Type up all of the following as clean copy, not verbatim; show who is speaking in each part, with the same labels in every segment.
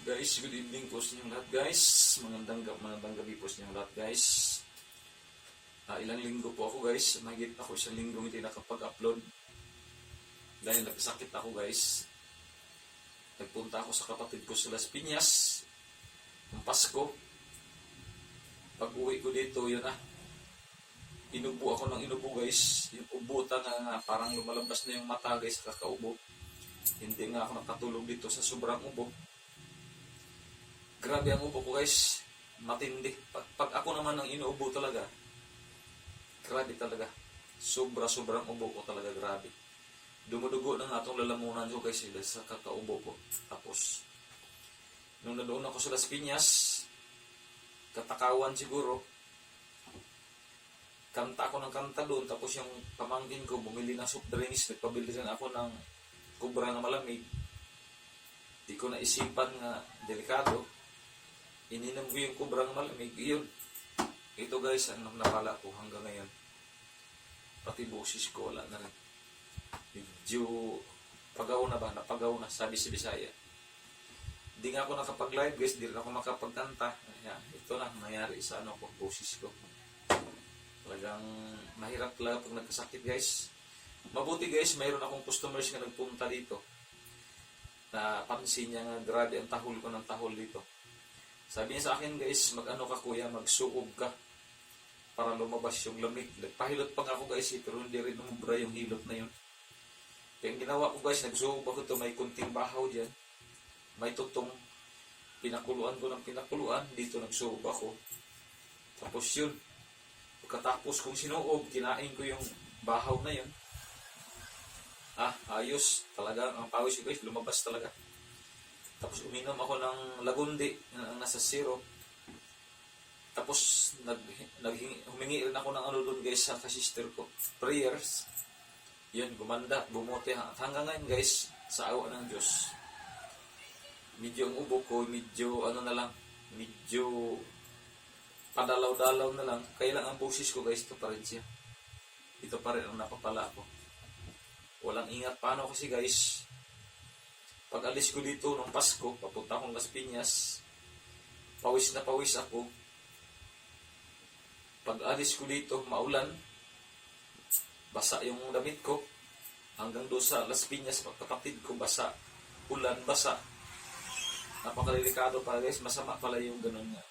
Speaker 1: Guys, good evening po sa inyong lahat guys. Magandang gabi po sa inyong lahat guys. Ilang linggo po ako guys. Mahigit ako isang linggo hindi nakapag-upload. Dahil nagkasakit ako guys. Nagpunta ako sa kapatid ko sa Las Piñas. Ang Pasko. Pag uwi ko dito, yun inubo ako ng inubo guys. Yung ubutan na parang lumalabas na yung mata guys sa kakaubo. Hindi nga ako nakatulog dito sa sobrang ubo. Grabe ang ubo ko guys, matindi. Pag ako naman ang inuubo talaga, grabe talaga. Sobrang ubo ko talaga, grabe. Dumudugo na nga itong lalamunan ko guys sa kakaubo ko. Tapos, nung nadoon ako sa Las Piñas, katakawan siguro, kanta ako ng kanta doon. Tapos yung pamangkin ko, bumili ng soft drinks, nagpabili rin ako ng kubra na malamig. Di ko naisipan nga, delikado. Ininom ko yung kubrang malamig. Iyon. Ito guys, ang napala ko hanggang ngayon. Pati boses ko, wala na rin. Medyo pagaw na ba? Napagaw na, sabi si Bisaya. Hindi nga ako nakapag-live guys, hindi rin ako makapagkanta. Ayan, ito na, nangyari sa boses ko. Talagang mahirap talaga pag nagkasakit guys. Mabuti guys, mayroon akong customers na nagpunta dito. Napansin niya nga, grabe ang tahol ko ng tahol dito. Sabi niya sa akin guys, mag-ano ka kuya, magsuob ka para lumabas yung lamig. Nagpahilot pa nga ako guys, pero hindi rin umubra yung hilot na yun. Kaya ang ginawa ko guys, nagsuob ako ito, may kunting bahaw dyan. May tutong, pinakuluan ko ng pinakuluan, dito nagsuob ako. Tapos yun, pagkatapos kong sinuob, kinain ko yung bahaw na yun. Ayos, talaga, ang pawis ko guys, lumabas talaga. Tapos uminom ako ng lagundi na nasa syrup. Tapos humingi rin ako ng ano doon guys sa kasister ko. Prayers. Yun, gumanda, bumuti. Hanggang ngayon guys, sa awa ng Diyos. Medyo ang ubo ko, medyo ano na lang, medyo padalaw-dalaw na lang. Kaya lang ang boses ko guys, ito pa rin siya. Ito pa rin ang napapala ako. Walang ingat paano kasi guys. Pag alis ko dito nung Pasko, papunta akong Las Piñas, pawis na pawis ako. Pag alis ko dito, maulan, basa yung damit ko. Hanggang doon sa Las Piñas, kapatid ko, basa, ulan, basa. Napakadelikado pala guys, masama pala yung ganun nga.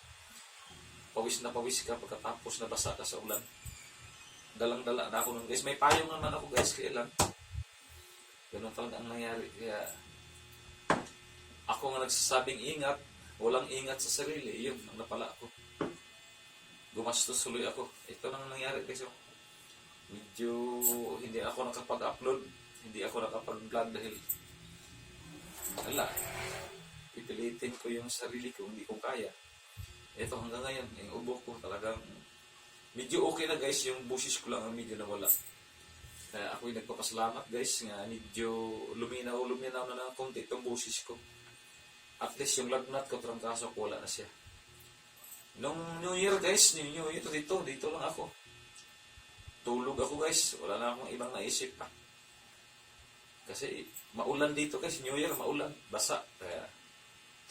Speaker 1: Pawis na pawis ka pagkatapos na basa ka sa ulan. Dalang-dala na ako nun guys. May payong naman ako guys, kaya lang. Ganun talaga ang nangyari. Kaya, ako nga nagsasabing ingat, walang ingat sa sarili, yun, ang napala ako. Gumastos tuloy ako. Ito nang nangyari kasi medyo hindi ako nakapag-upload, hindi ako nakapag-vlog dahil wala. Pipilitin ko yung sarili ko, hindi ko kaya. Ito hanggang ngayon, yung ubo ko talagang medyo okay na guys, yung boses ko lang ang medyo nawala. Kaya ako'y nagpapasalamat guys, nga medyo luminaw na ng konti itong boses ko. At least yung lagnat ko, trangkaso ko, wala na siya. Nung New Year guys, New Year dito lang ako. Tulog ako guys, wala na akong ibang naisip pa. Kasi maulan dito guys, New Year, maulan, basa. Kaya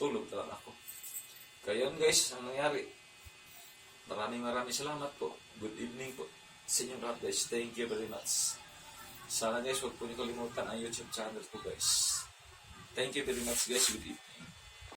Speaker 1: tulog na lang ako. Kaya yun guys, ang nangyari. Maraming salamat po. Good evening po sa inyong lahat guys. Thank you very much. Sana guys, huwag po niyo kalimutan ang YouTube channel ko guys. Thank you very much guys. Good evening.